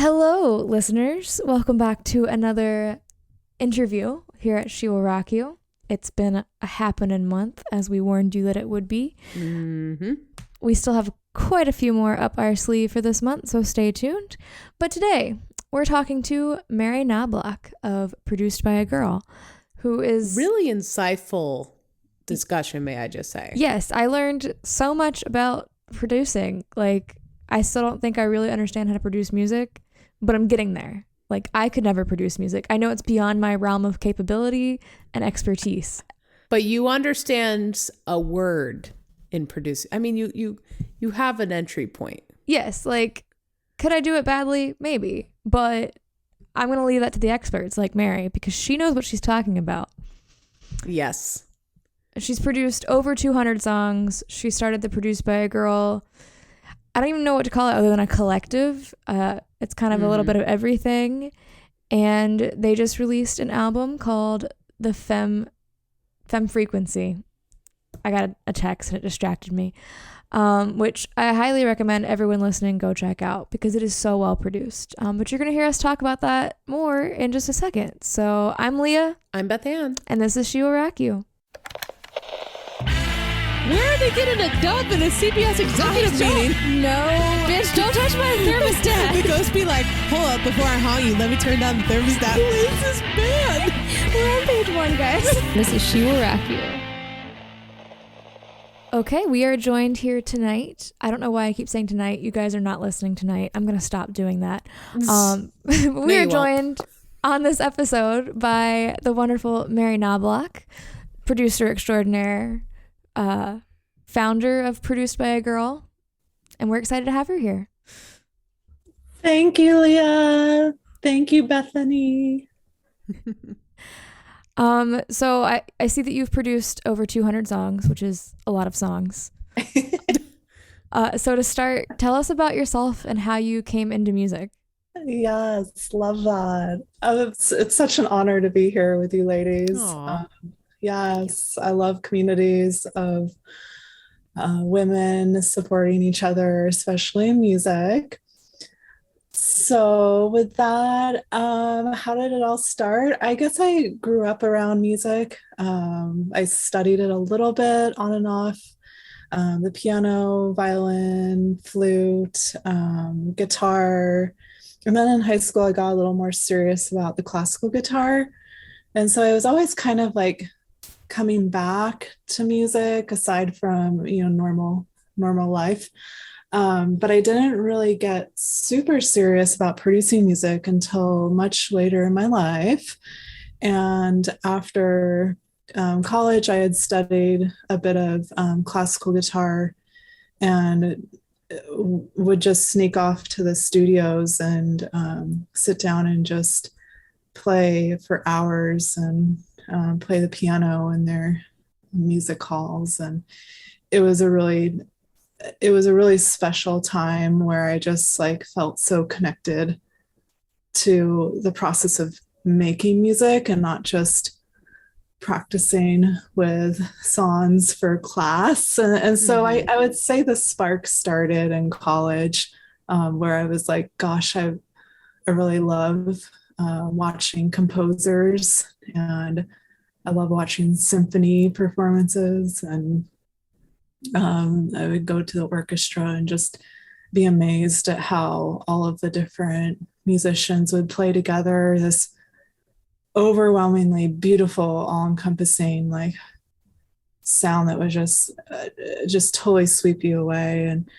Hello, listeners. Welcome back to another interview here at She Will Rock You. It's been a happening month, as we warned you that it would be. Mm-hmm. We still have quite a few more up our sleeve for this month, so stay tuned. But today, we're talking to Mary Knoblock of Produced by a Girl, who is... Really insightful discussion, may I just say. Yes, I learned so much about producing. I still don't think I really understand how to produce music, but I'm getting there. I could never produce music. I know it's beyond my realm of capability and expertise. But you understand a word in producing. I mean, you have an entry point. Yes, could I do it badly? Maybe. But I'm going to leave that to the experts like Mary, because she knows what she's talking about. Yes. She's produced over 200 songs. She started the Produced by a Girl. I don't even know what to call it other than a collective. It's kind of a little bit of everything. And they just released an album called the Femme Frequency. I got a text and it distracted me, which I highly recommend everyone listening go check out because it is so well produced. But you're going to hear us talk about that more in just a second. So I'm Leah. I'm Beth Ann. And this is She Will Rock You. Where are they getting a dub in a CBS executive meeting? No. Bitch, don't touch my thermostat. The ghost be like, hold up, before I haunt you, let me turn down the thermostat. Who is this band? We're on page 1, guys. This is She Will Rock You. Okay, we are joined here tonight. I don't know why I keep saying tonight. You guys are not listening tonight. I'm going to stop doing that. We are joined on this episode by the wonderful Mary Knoblock, producer extraordinaire, founder of Produced by a Girl, and we're excited to have her here. Thank you, Leah. Thank you, Bethany. So I see that you've produced over 200 songs, which is a lot of songs. So to start, tell us about yourself and how you came into music. Yes, love that. It's such an honor to be here with you ladies. Yes, I love communities of women supporting each other, especially in music. So with that, how did it all start? I guess I grew up around music. I studied it a little bit on and off. The piano, violin, flute, guitar. And then in high school, I got a little more serious about the classical guitar. And so I was always kind of coming back to music aside from, normal life. But I didn't really get super serious about producing music until much later in my life. And after college, I had studied a bit of classical guitar and would just sneak off to the studios and sit down and just play for hours and play the piano in their music halls. And it was a really special time where I just felt so connected to the process of making music and not just practicing with songs for class. And so I would say the spark started in college, where I was like, gosh, I really love watching composers, and I love watching symphony performances, and I would go to the orchestra and just be amazed at how all of the different musicians would play together, this overwhelmingly beautiful, all-encompassing sound that would just totally sweep you away, and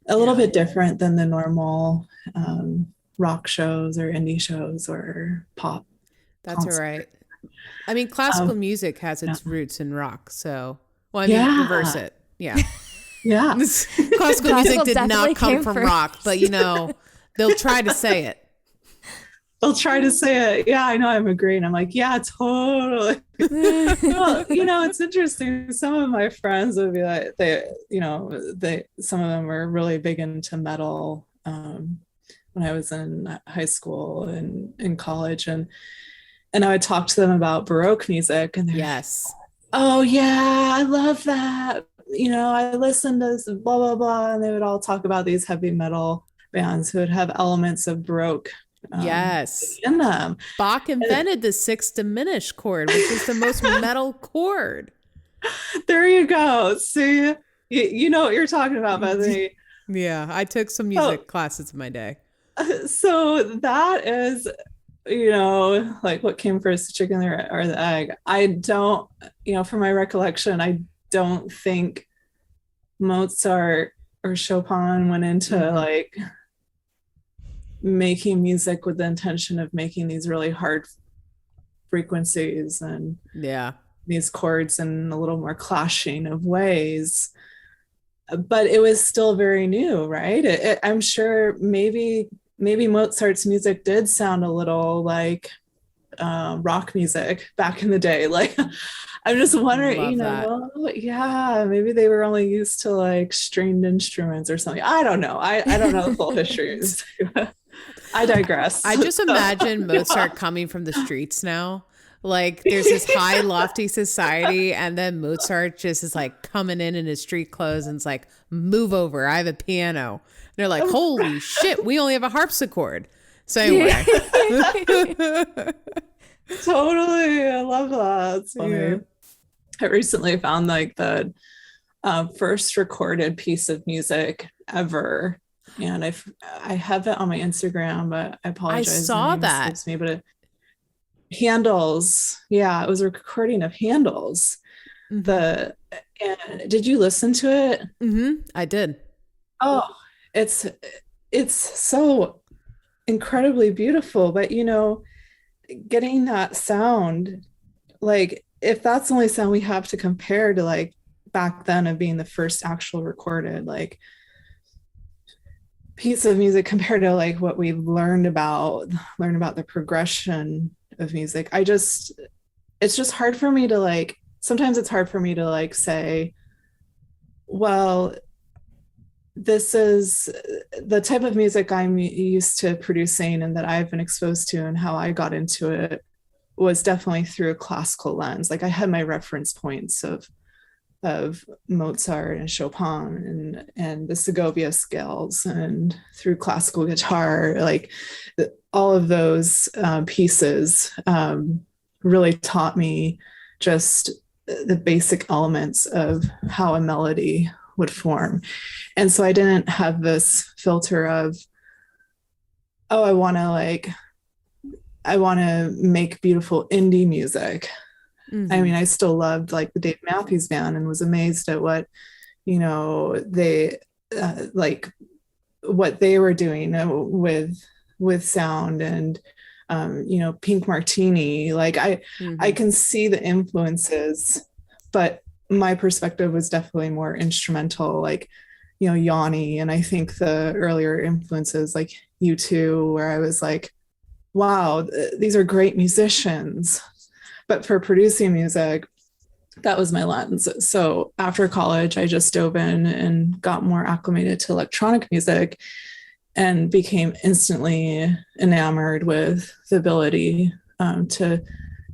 a little bit different than the normal rock shows or indie shows or pop. That's all right. I mean, classical music has its roots in rock, so reverse it. Yeah. Yeah. Classical music did not come from rock, but they'll try to say it. They'll try to say it. Yeah, I know. I'm agreeing. I'm like, yeah, totally. Well, it's interesting. Some of my friends would be like, some of them were really big into metal when I was in high school and in college, and I would talk to them about Baroque music, and yes, oh yeah, I love that. I listened to blah blah blah, and they would all talk about these heavy metal bands who would have elements of Baroque yes, in them. Bach invented the sixth diminished chord, which is the most metal chord. There you go. See, you know what you're talking about, Bethany. Yeah, I took some music classes in my day. So that is, you know, like what came first, the chicken or the egg? I don't, you know, from my recollection, I don't think Mozart or Chopin went into like making music with the intention of making these really hard frequencies and these chords in a little more clashing of ways. But it was still very new, right? I'm sure maybe Mozart's music did sound a little like rock music back in the day. Like, I'm just wondering, you know, yeah, maybe they were only used to like stringed instruments or something. I don't know. I don't know the full history. I digress. I just imagine Mozart coming from the streets now. Like there's this high lofty society and then Mozart just is like coming in his street clothes and it's like, move over, I have a piano. And they're like, holy shit, we only have a harpsichord. So anyway. Totally. I love that. It's funny. Yeah. I recently found like the first recorded piece of music ever. And I have it on my Instagram, but I apologize. I saw that. Me, but Handel's. Yeah, it was a recording of Handel's. And did you listen to it? I did. Oh, it's so incredibly beautiful. But you know, getting that sound, like if that's the only sound we have to compare to like back then of being the first actual recorded like piece of music compared to like what we've learn about the progression of music, it's just hard for me to like, sometimes it's hard for me to like say, well, this is the type of music I'm used to producing and that I've been exposed to, and how I got into it was definitely through a classical lens. Like I had my reference points of Mozart and Chopin and the Segovia scales, and through classical guitar, like all of those pieces really taught me just the basic elements of how a melody would form. And so I didn't have this filter of, oh, I want to make beautiful indie music. I mean, I still loved like the Dave Matthews Band and was amazed at what, you know, they like what they were doing with sound and, you know, Pink Martini. Like I can see the influences, but my perspective was definitely more instrumental, like, you know, Yanni. And I think the earlier influences like U2, where I was like, wow, these are great musicians. But for producing music, that was my lens. So after college, I just dove in and got more acclimated to electronic music and became instantly enamored with the ability to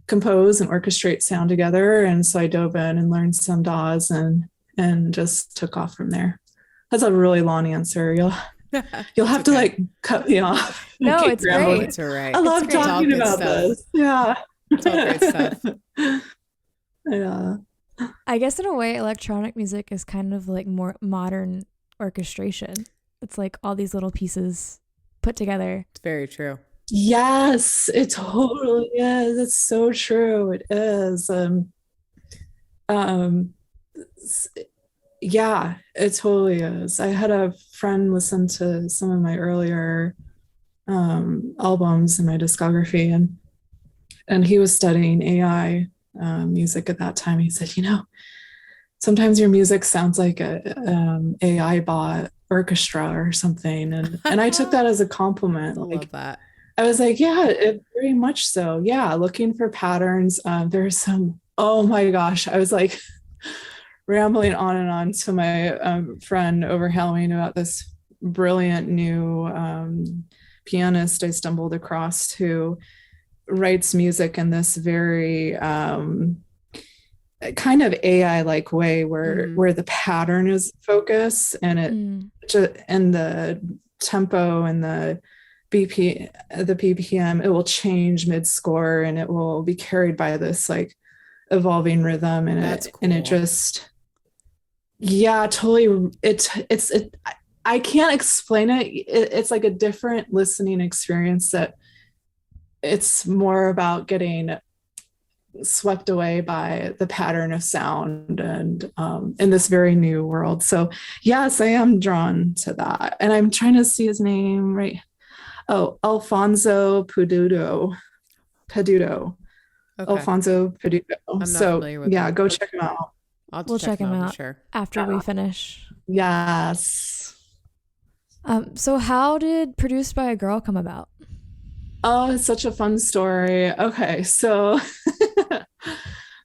compose and orchestrate sound together. And so I dove in and learned some DAWs and just took off from there. That's a really long answer. You'll have to like cut me off. No, it's great. It's all right. I love talking about this. Yeah. It's all great stuff. Yeah. I guess in a way, electronic music is kind of like more modern orchestration. It's like all these little pieces put together. It's very true. Yes, it totally is. It's so true. It is. Yeah, it totally is. I had a friend listen to some of my earlier albums in my discography, and he was studying AI music at that time. He said, you know, sometimes your music sounds like a AI bot orchestra or something. And I took that as a compliment. I love that. I was like, yeah, very much so. Yeah, looking for patterns. There's some, oh my gosh, I was like rambling on and on to my friend over Halloween about this brilliant new pianist I stumbled across who writes music in this very kind of AI-like way where the pattern is focus and and the tempo and the BPM, it will change mid-score, and it will be carried by this like evolving rhythm, and That's it cool. and it just, yeah, totally. It I can't explain it. It's like a different listening experience, that it's more about getting swept away by the pattern of sound, and in this very new world. So yes, I am drawn to that, and I'm trying to see his name right. Oh, Alfonso Peduto. Okay. Alfonso Peduto. I'm not So familiar with yeah, him. go check him out. We'll check him out for sure. after we finish. Yes. So how did Produced by a Girl come about? Oh, it's such a fun story. Okay, so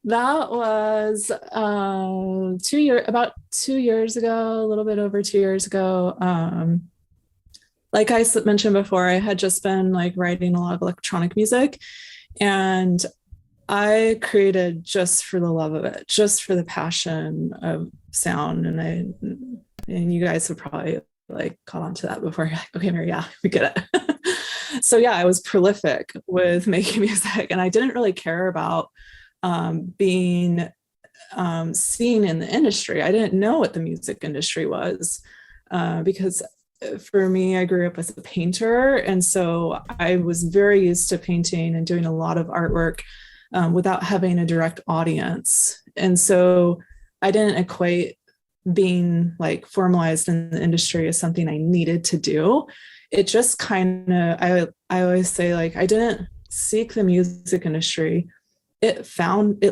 that was about 2 years ago, a little bit over 2 years ago. Like I mentioned before, I had just been like writing a lot of electronic music, and I created just for the love of it, just for the passion of sound. And you guys have probably like caught on to that before. You're like, okay, Mary, yeah, we get it. So yeah, I was prolific with making music, and I didn't really care about being seen in the industry. I didn't know what the music industry was, because for me, I grew up as a painter. And so I was very used to painting and doing a lot of artwork without having a direct audience. And so I didn't equate being like formalized in the industry as something I needed to do. It just kind of, I always say, like, I didn't seek the music industry. It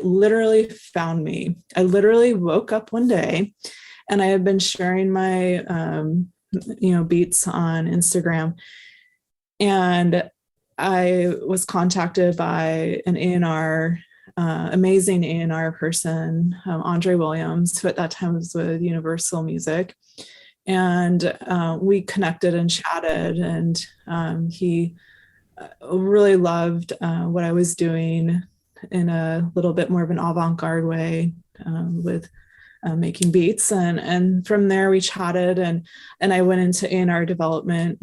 literally found me. I literally woke up one day, and I had been sharing my beats on Instagram, and I was contacted by an A&R, amazing A&R person, Andre Williams, who at that time was with Universal Music. And we connected and chatted, and he really loved what I was doing in a little bit more of an avant-garde way, with making beats. And from there we chatted, and I went into A&R Development,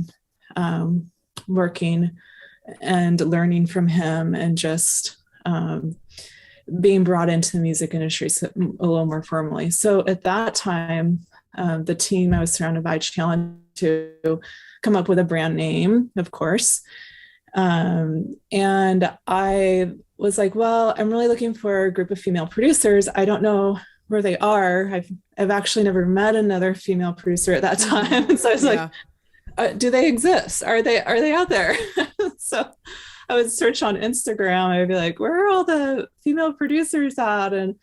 working and learning from him, and just being brought into the music industry a little more formally. So at that time, the team I was surrounded by challenged to come up with a brand name, of course. And I was like, well, I'm really looking for a group of female producers. I don't know where they are. I've actually never met another female producer at that time. And so I was like, do they exist? Are they out there? So I would search on Instagram. I'd be like, where are all the female producers at? And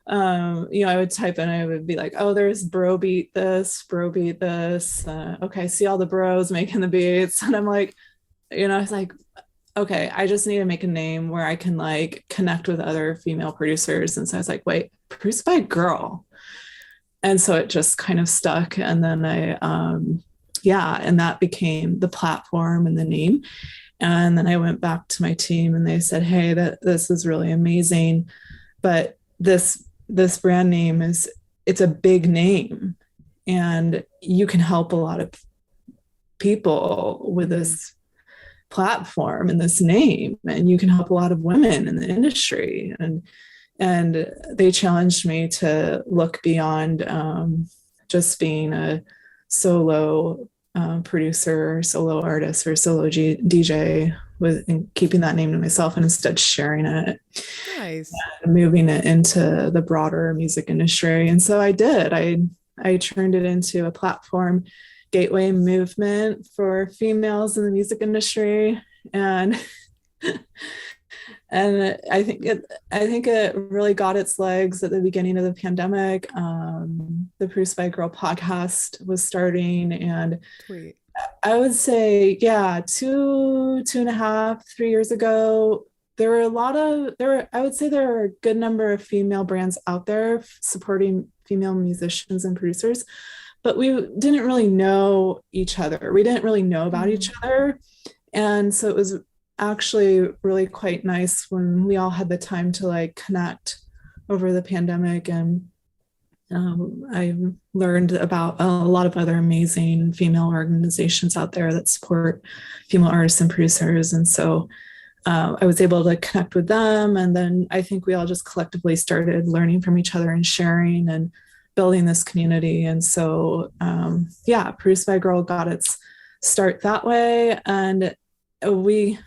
I would type in, I would be like, oh, there's bro beat this. Okay, see all the bros making the beats. And I'm like, I was like, okay, I just need to make a name where I can like connect with other female producers. And so I was like, wait, Produced by a Girl. And so it just kind of stuck. And then and that became the platform and the name. And then I went back to my team, and they said, hey, this is really amazing, but this brand name it's a big name, and you can help a lot of people with this platform and this name, and you can help a lot of women in the industry. And they challenged me to look beyond just being a solo producer, solo artist, or solo DJ, and keeping that name to myself, and instead sharing it. Nice. And moving it into the broader music industry. And so I did. I turned it into a platform, gateway movement for females in the music industry. And I think it really got its legs at the beginning of the pandemic. The Produced by a Girl podcast was starting, and Sweet. I would say, yeah, 2.5, 3 years ago, there were a good number of female brands out there supporting female musicians and producers, but we didn't really know each other. We didn't really know about each other. And so it was actually really quite nice when we all had the time to like connect over the pandemic. And I learned about a lot of other amazing female organizations out there that support female artists and producers. And so I was able to connect with them. And then I think we all just collectively started learning from each other and sharing and building this community. And so, Produced by a Girl got its start that way. And we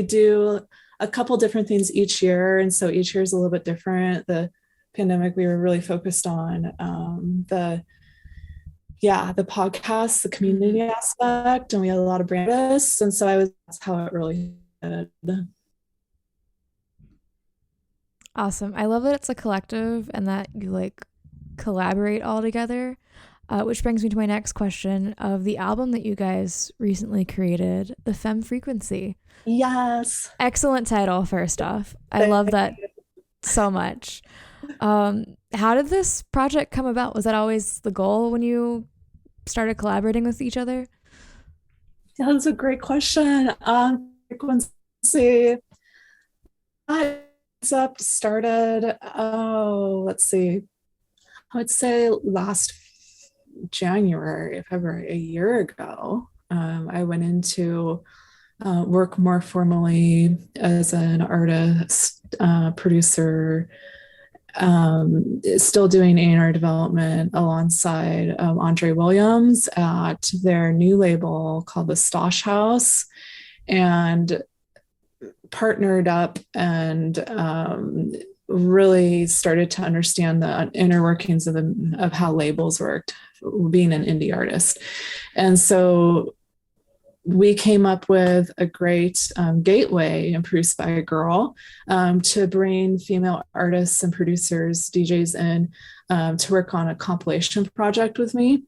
do a couple different things each year. And so each year is a little bit different. The pandemic, we were really focused on the podcast, the community aspect, and we had a lot of brand artists. And so that's how it really did. Awesome. I love that it's a collective and that you like collaborate all together, which brings me to my next question of the album that you guys recently created, the Femme Frequency. Yes. Excellent title, first off. I love that so much. How did this project come about? Was that always the goal when you started collaborating with each other? Yeah, that's a great question. Frequency started, let's see, I would say last January, February, a year ago. I went into work more formally as an artist, producer, still doing A&R Development alongside Andre Williams at their new label called the Stosh House, and partnered up and really started to understand the inner workings of how labels worked, being an indie artist. And so we came up with a great gateway in Produced by a Girl to bring female artists and producers, DJs in to work on a compilation project with me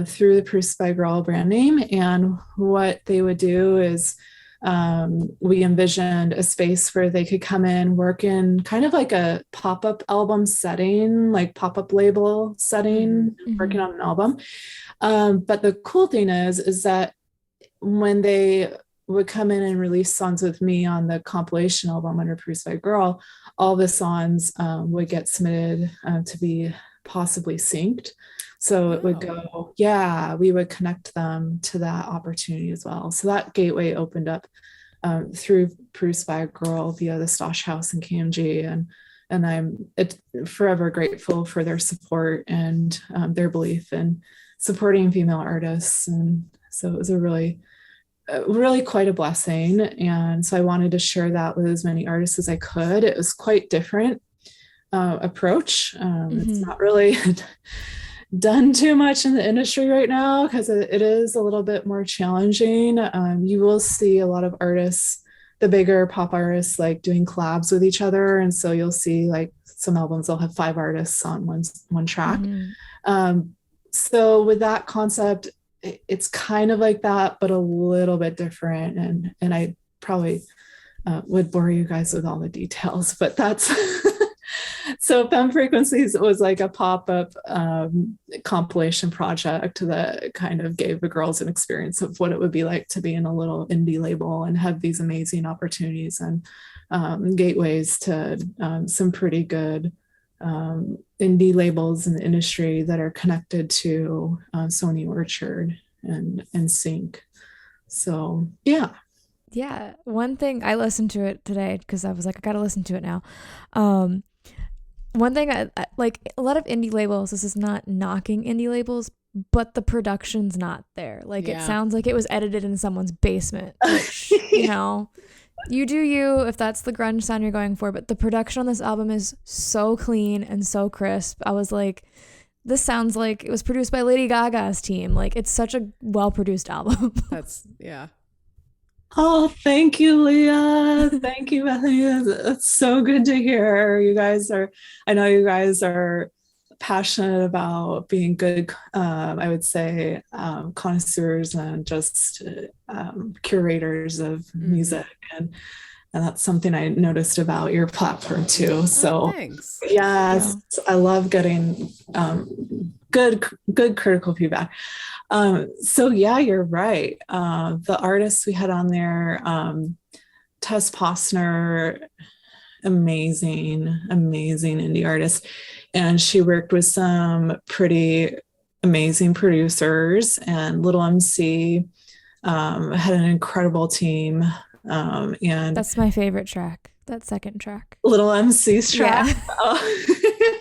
through the Produced by a Girl brand name. And what they would do is we envisioned a space where they could come in, work in kind of like a pop-up album setting, like pop-up label setting, working on an album. But the cool thing is that when they would come in and release songs with me on the compilation album under Produced by a Girl, all the songs would get submitted to be possibly synced. So it would go, we would connect them to that opportunity as well. So that gateway opened up through Produced by a Girl via the Stosh House and KMG. And I'm forever grateful for their support and their belief in supporting female artists. And so it was a really quite a blessing. And so I wanted to share that with as many artists as I could. It was quite different approach. It's not really done too much in the industry right now because it is a little bit more challenging. You will see a lot of artists, the bigger pop artists, like doing collabs with each other. And so you'll see like some albums, they'll have 5 artists on one track. So with that concept, it's kind of like that, but a little bit different. And I probably would bore you guys with all the details, but that's so Femme Frequencies was like a pop-up compilation project that kind of gave the girls an experience of what it would be like to be in a little indie label and have these amazing opportunities and gateways to some pretty good indie labels in the industry that are connected to Sony Orchard and Sync. So yeah, one thing, I listened to it today because I was like, I gotta listen to it now. One thing I like, a lot of indie labels, this is not knocking indie labels, but the production's not there. Like it sounds like it was edited in someone's basement, which you know, you do you if that's the grunge sound you're going for, but the production on this album is so clean and so crisp. I was like, this sounds like it was produced by Lady Gaga's team. Like it's such a well-produced album. Oh, thank you, Leah. Thank you, Bethany. It's so good to hear. I know you guys are passionate about being good, I would say, connoisseurs and just curators of music. And that's something I noticed about your platform too. So thanks. Yes, I love getting good critical feedback. So you're right. The artists we had on there, Tess Posner, amazing indie artist. and she worked with some pretty amazing producers, and Little MC had an incredible team. And That's my favorite track. That second track. Little MC's track. Yeah. Oh,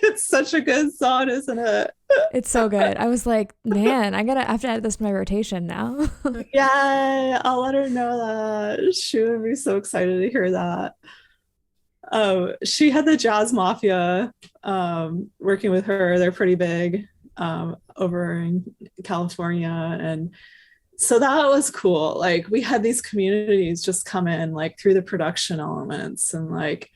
it's such a good song, isn't it? It's so good. I was like, man, I have to add this to my rotation now. Yeah, I'll let her know that. She would be so excited to hear that. She had the Jazz Mafia working with her. They're pretty big over in California. And so that was cool. Like we had these communities just come in like through the production elements, and like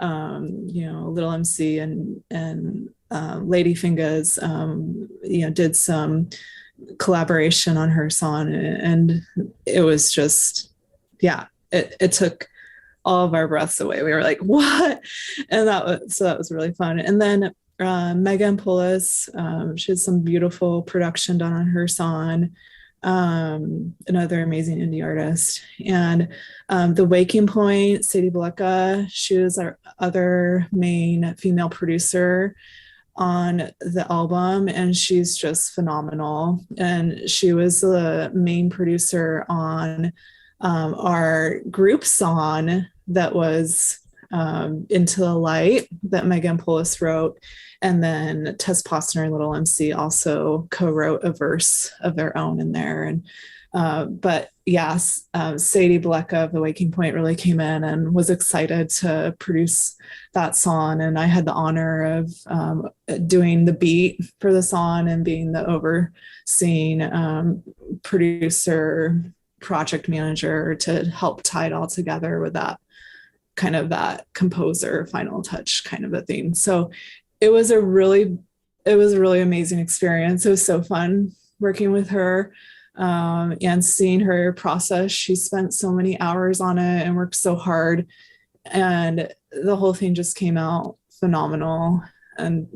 Little MC and Lady Fingers did some collaboration on her song, and it was just, yeah, it took all of our breaths away. We were like, what? And that was really fun. And then Megan Poulos, she had some beautiful production done on her song. Another amazing indie artist. And The Waking Point, Sadie Blecka, she was our other main female producer on the album, and she's just phenomenal. And she was the main producer on our group song that was Into the Light that Megan Poulos wrote. And then Tess Postner and Little MC also co-wrote a verse of their own in there. And but yes, Sadie Blecka of The Waking Point really came in and was excited to produce that song. And I had the honor of doing the beat for the song and being the overseeing producer, project manager to help tie it all together with that kind of that composer final touch kind of a thing. So it was a really amazing experience. It was so fun working with her and seeing her process. She spent so many hours on it and worked so hard, and the whole thing just came out phenomenal. And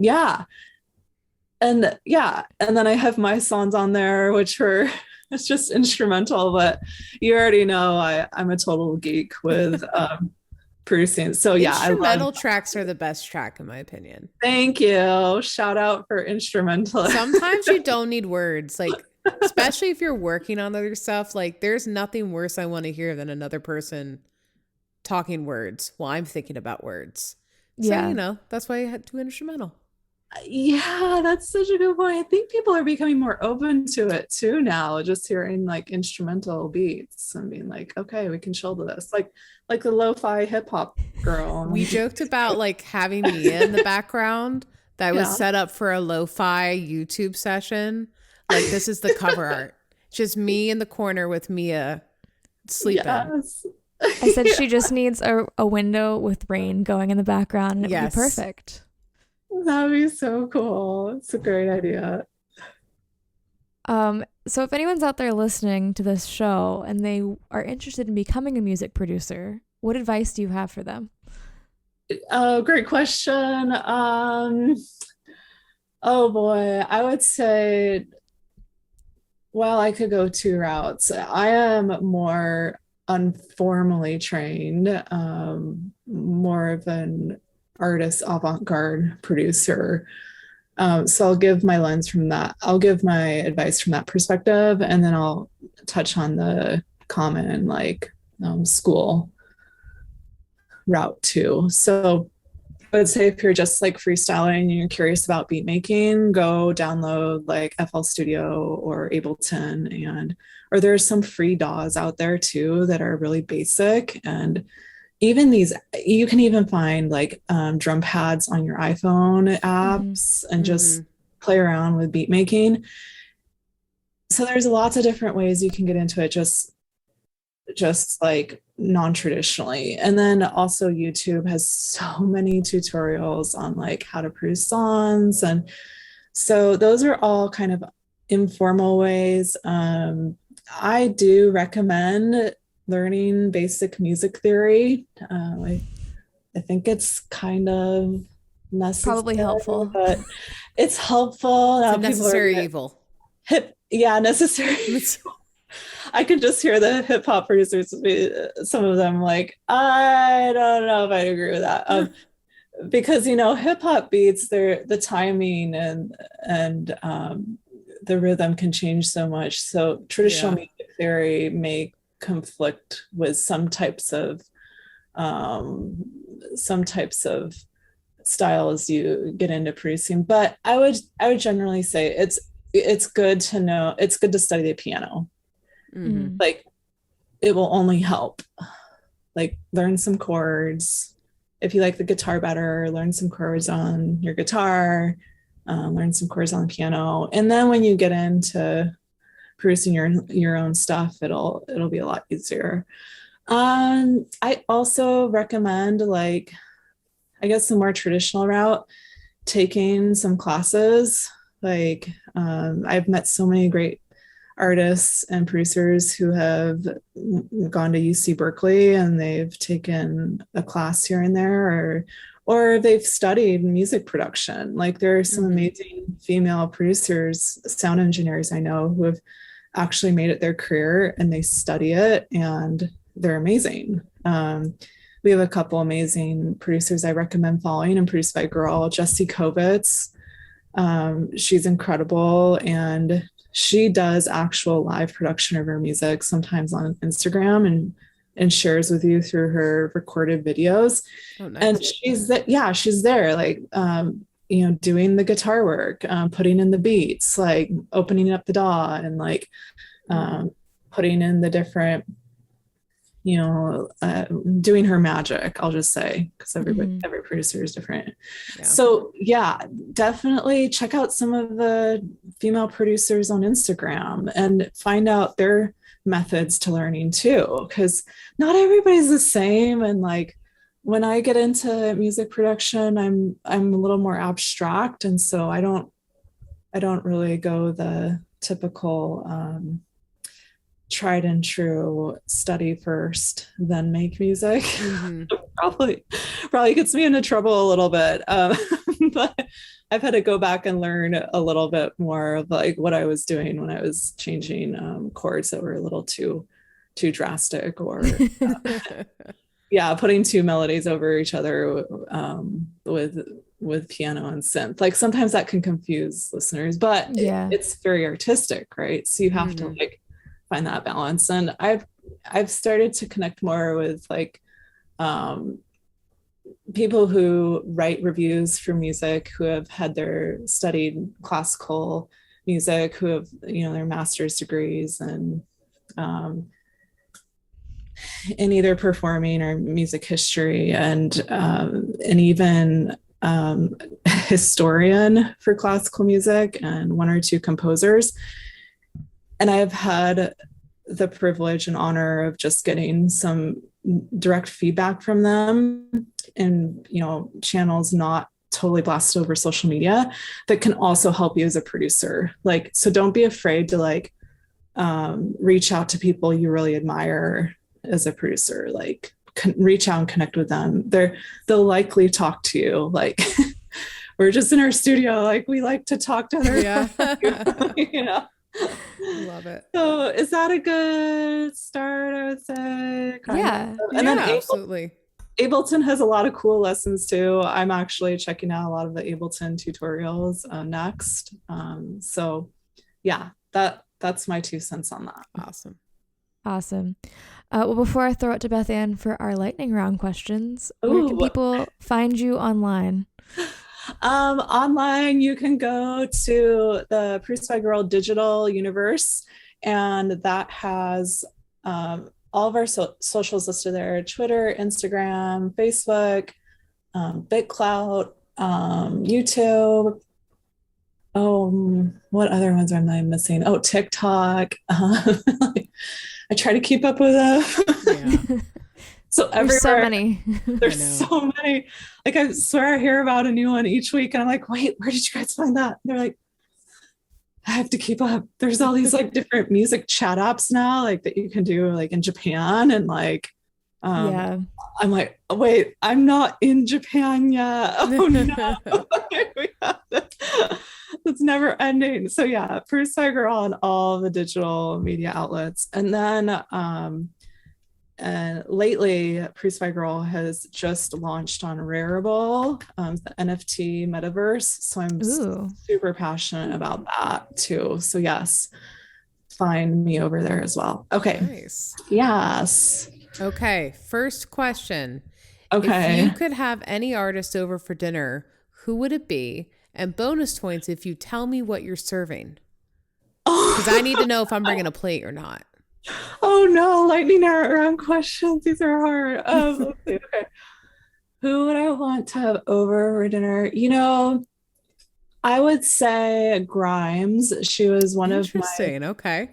then I have my songs on there, which were it's just instrumental, but you already know I'm a total geek with producing. So yeah, instrumental tracks are the best track in my opinion. Thank you. Shout out for instrumental. Sometimes you don't need words, like especially if you're working on other stuff. Like there's nothing worse I want to hear than another person talking words while I'm thinking about words. So, Yeah. that's why I had to instrumental. Yeah, that's such a good point. I think people are becoming more open to it too now, just hearing like instrumental beats and being like, okay, we can chill to this. Like the lo-fi hip hop girl. We joked about like having Mia in the background that was set up for a lo-fi YouTube session. Like this is the cover art. Just me in the corner with Mia sleeping. Yes. I said she just needs a window with rain going in the background, and it would be perfect. That would be so cool. It's a great idea. So if anyone's out there listening to this show and they are interested in becoming a music producer, what advice do you have for them? Oh, great question. Oh boy, I would say, well, I could go two routes. I am more informally trained, more of an artist avant-garde producer. So I'll give my lens from that. I'll give my advice from that perspective, and then I'll touch on the common school route too. So I would say if you're just like freestyling and you're curious about beat making, go download like FL Studio or Ableton, or there's some free DAWs out there too that are really basic. And even these, you can even find like drum pads on your iPhone apps and just play around with beat making. So there's lots of different ways you can get into it, just like non-traditionally. And then also YouTube has so many tutorials on like how to produce songs. And so those are all kind of informal ways. I do recommend learning basic music theory. I think it's kind of necessary. Probably helpful. But it's helpful. It's a necessary evil. Necessary. I could just hear the hip hop producers, some of them like, I don't know if I agree with that. because hip hop beats, the timing and the rhythm can change so much. So traditional Yeah. music theory may conflict with some types of styles you get into producing. But I would generally say it's good to know, it's good to study the piano. Mm-hmm. Like it will only help. Like learn some chords. If you like the guitar better, learn some chords on your guitar, learn some chords on the piano. And then when you get into producing your own stuff, it'll be a lot easier. I also recommend, like, I guess the more traditional route, taking some classes. Like I've met so many great artists and producers who have gone to UC Berkeley and they've taken a class here and there, or they've studied music production. Like there are some amazing female producers, sound engineers I know, who have actually made it their career and they study it and they're amazing. We have a couple amazing producers I recommend following and produced by a girl, Jessie Kovitz. She's incredible and she does actual live production of her music sometimes on Instagram and shares with you through her recorded videos. Oh, nice. And she's there, like doing the guitar work, putting in the beats, like opening up the DAW and like putting in the different, doing her magic, I'll just say, because every producer is different. Yeah. So yeah, definitely check out some of the female producers on Instagram and find out their methods to learning too, because not everybody's the same. And like when I get into music production, I'm a little more abstract, and so I don't really go the typical tried and true study first then make music. Probably gets me into trouble a little bit, but I've had to go back and learn a little bit more of like what I was doing when I was changing chords that were a little too drastic, or putting two melodies over each other with piano and synth. Like sometimes that can confuse listeners, but it's very artistic, right? So you have to like find that balance. And I've started to connect more with like people who write reviews for music, who have had their studied classical music, who have their master's degrees and in either performing or music history, and even historian for classical music and one or two composers. And I've had the privilege and honor of just getting some direct feedback from them in, channels not totally blasted over social media that can also help you as a producer. Like, so don't be afraid to like reach out to people you really admire as a producer. Like reach out and connect with them. They'll likely talk to you. Like we're just in our studio. Like we like to talk to other Love it. So is that a good start, I would say? And then absolutely. Ableton has a lot of cool lessons too. I'm actually checking out a lot of the Ableton tutorials next. So yeah, that's my 2 cents on that. Awesome. Well, before I throw it to Beth Ann for our lightning round questions, where can people find you online? Online, you can go to the Produced by Girl digital universe, and that has all of our socials listed there: Twitter, Instagram, Facebook, BitClout, YouTube. What other ones am I missing? TikTok. I try to keep up with them. So everywhere, there's so many. There's so many. Like I swear I hear about a new one each week, and I'm like, wait, where did you guys find that? And they're like, I have to keep up. There's all these like different music chat apps now, like that you can do like in Japan, and like, I'm like, wait, I'm not in Japan yet. Oh no, it's never ending. So yeah, Produced by Girl on all the digital media outlets, and then And lately, Produced by Girl has just launched on Rarible, the NFT metaverse. So I'm Ooh. super passionate about that too. So yes, find me over there as well. Okay. Nice. Yes. Okay. First question. Okay. If you could have any artist over for dinner, who would it be? And bonus points if you tell me what you're serving. Because I need to know if I'm bringing a plate or not. Oh no, lightning round questions. These are hard. Okay. Who would I want to have over for dinner? You know, I would say Grimes. She was one of my Interesting. Okay.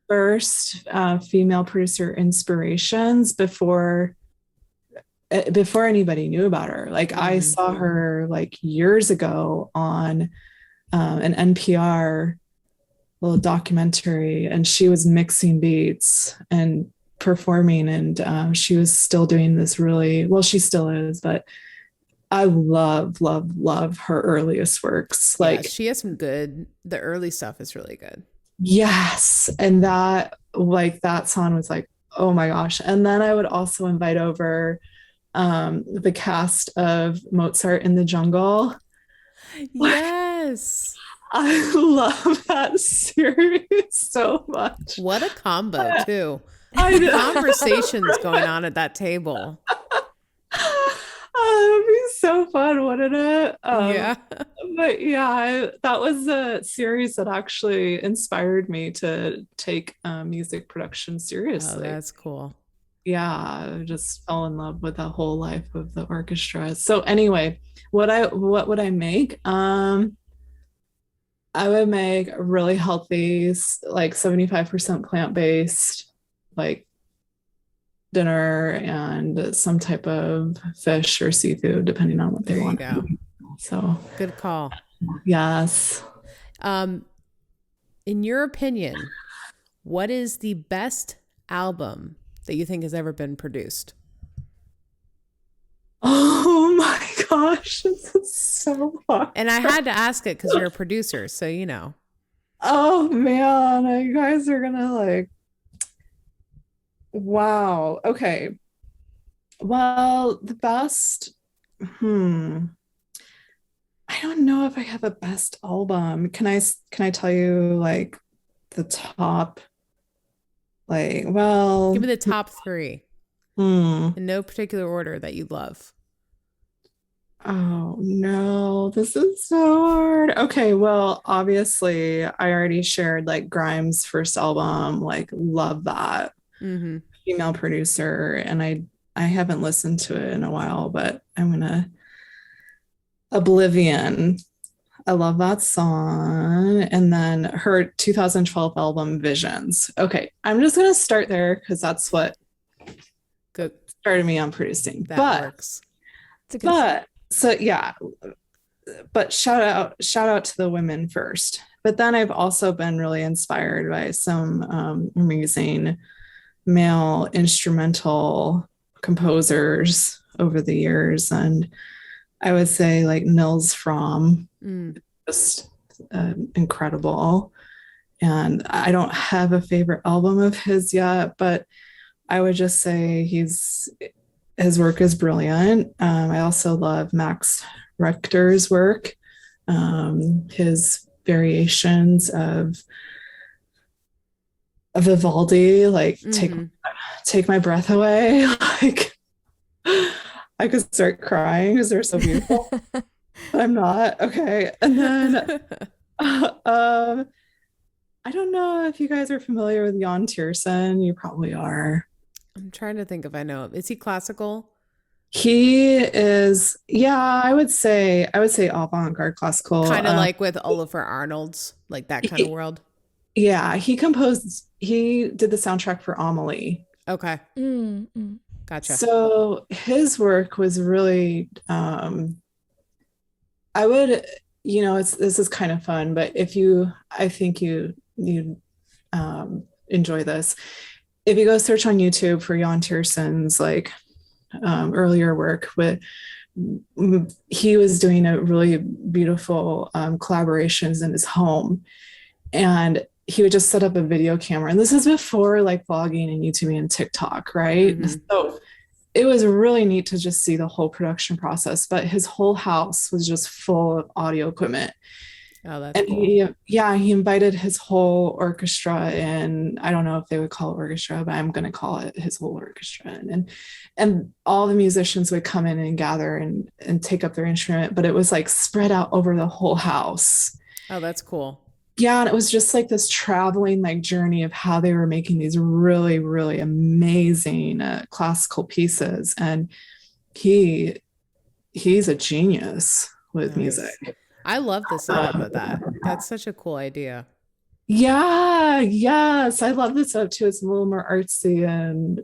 first female producer inspirations before anybody knew about her. Like I saw her like years ago on an NPR little documentary, and she was mixing beats and performing, and she was still doing this really well. She still is, but I love her earliest works. Like yeah, she has some good. The early stuff is really good. yes, and that song was like, oh my gosh. And then I would also invite over the cast of Mozart in the Jungle. Yes. I love that series so much. What a combo, too. I know. Conversations going on at that table. Oh, it'd be so fun, wouldn't it? Yeah. But yeah, that was a series that actually inspired me to take music production Oh, seriously. that's cool. Yeah, I just fell in love with the whole life of the orchestra. So anyway, what would I make? I would make a really healthy, like 75% plant-based, like dinner and some type of fish or seafood, depending on what they There you want. go. So Good call. yes. In your opinion, what is the best album that you think has ever been produced? Oh my gosh, this is so hard. And I had to ask it because you're a producer, so you know. Oh man, you guys are gonna like, wow. Okay. Well, the best, I don't know if I have a best album. Can I tell you like the top, like, well, Give me the top three hmm. in no particular order that you love. Oh no, this is so hard. Okay, well, obviously, I already shared like Grimes' first album, like love that. Mm-hmm. Female producer, and I haven't listened to it in a while, but I'm gonna Oblivion. I love that song. And then her 2012 album Visions. Okay, I'm just gonna start there because that's what Good. started me on producing. That works. So yeah, but shout out to the women first. But then I've also been really inspired by some amazing male instrumental composers over the years, and I would say like Nils Fromm, just incredible. And I don't have a favorite album of his yet, but I would just say his work is brilliant. I also love Max Richter's work, his variations of Vivaldi, like take my breath away. Like I could start crying because they're so beautiful. I'm not. Okay. And then I don't know if you guys are familiar with Jan Tiersen. You probably are. I'm trying to think if I know him. Is he classical? He is, yeah, I would say avant-garde classical. Kind of like with Oliver Arnold's, like that kind of world. Yeah, he did the soundtrack for Amelie. Okay. Gotcha. So his work was really, I would, this is kind of fun, but I think you enjoy this. If you go search on YouTube for Jan Tiersen's like earlier work, he was doing a really beautiful collaborations in his home, and he would just set up a video camera. And this is before like vlogging and YouTube and TikTok, right? Mhm. So it was really neat to just see the whole production process. But his whole house was just full of audio equipment. Oh, that's And cool. he invited his whole orchestra in. I don't know if they would call it orchestra, but I'm going to call it his whole orchestra. And all the musicians would come in and gather and take up their instrument, but it was like spread out over the whole house. Oh, that's cool. Yeah, and it was just like this traveling like journey of how they were making these really, really amazing classical pieces. And he's a genius with Nice. music. I love the setup of that. That's such a cool idea. Yeah, yes, I love this up too. It's a little more artsy and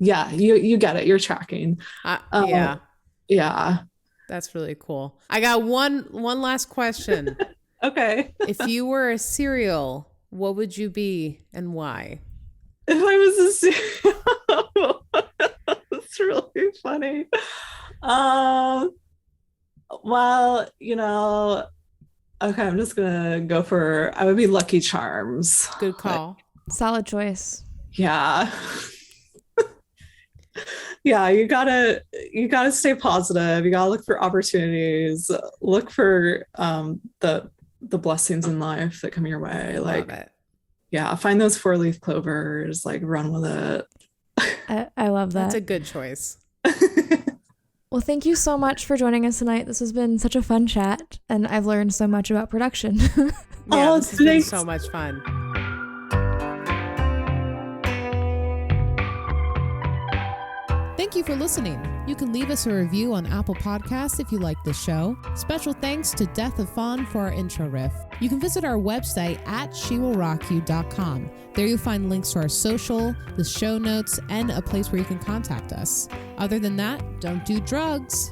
yeah, you get it. You're tracking. Yeah, Yeah. that's really cool. I got one last question. Okay. If you were a cereal, what would you be and why? If I was a cereal, that's really funny. Well, okay, I'm just gonna go for, I would be Lucky Charms. Good call. Solid choice. Yeah. Yeah, you gotta stay positive. You gotta look for opportunities, look for the blessings in life that come your way. Like, Love it. yeah, find those 4-leaf clovers, like run with it. I love that. That's a good choice. Well, thank you so much for joining us tonight. This has been such a fun chat, and I've learned so much about production. Yeah, Oh, this has been thanks. so much fun. Thank you for listening. You can leave us a review on Apple Podcasts if you like this show. Special thanks to Death of Fawn for our intro riff. You can visit our website at shewillrockyou.com. There you'll find links to our social, the show notes, and a place where you can contact us. Other than that, don't do drugs.